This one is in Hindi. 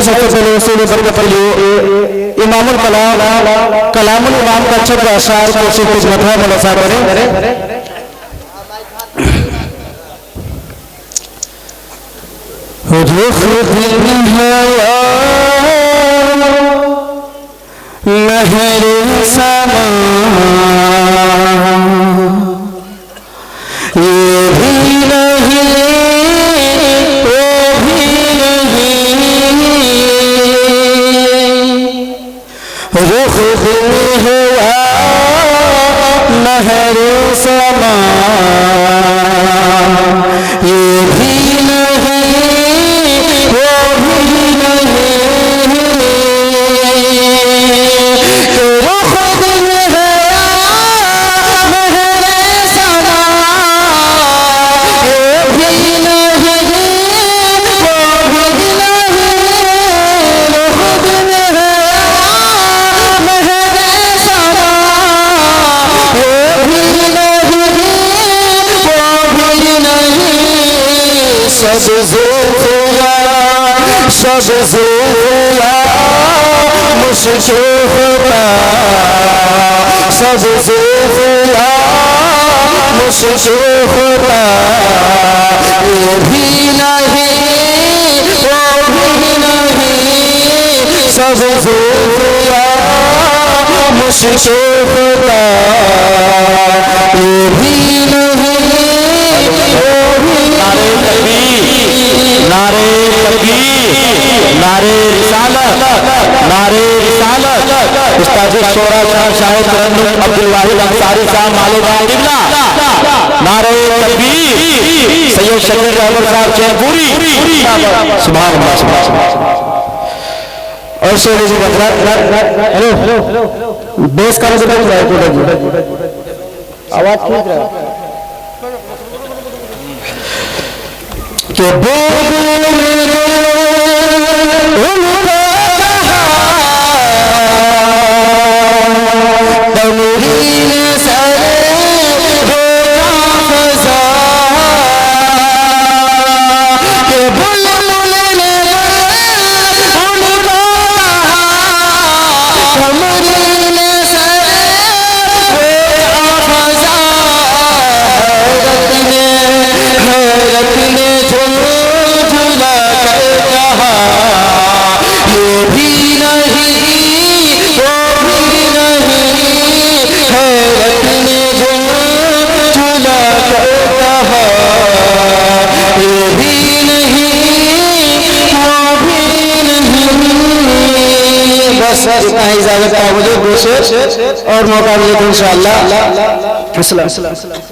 सबसे पहले वसूल बरकत के लिए इमामुल कलामुल इमाम का छत्र अशार को कुछ मथा मुलासा करें। महर समा ये भी नहीं वो भी नहीं, रुख हुआ महर समा ये भी नहीं वो भी नहीं, सब ज़ोया मुश्किल होता, सब ज़ोया मुश्किल होता, ये भी नहीं वो भी नहीं, सब ज़ोया मुश्किल होता, ये भी नहीं वो भी नहीं। नारे नारे रिसालत, नारे रिसालत, उस्ताद शोरा खान शाहिद तरन्नुम अब्दुल वाहिद अंसारी साहब मालेगांव किबला, नारे तकबीर सैयद शकील अहमद साहब चैनपुरी, सुभान अल्लाह सुभान अल्लाह। और शेर जी हेलो बेस का आवाज ठीक रहा के इतना ही इजाजत का मुझे और मौका मिले तो इंशाअल्लाह।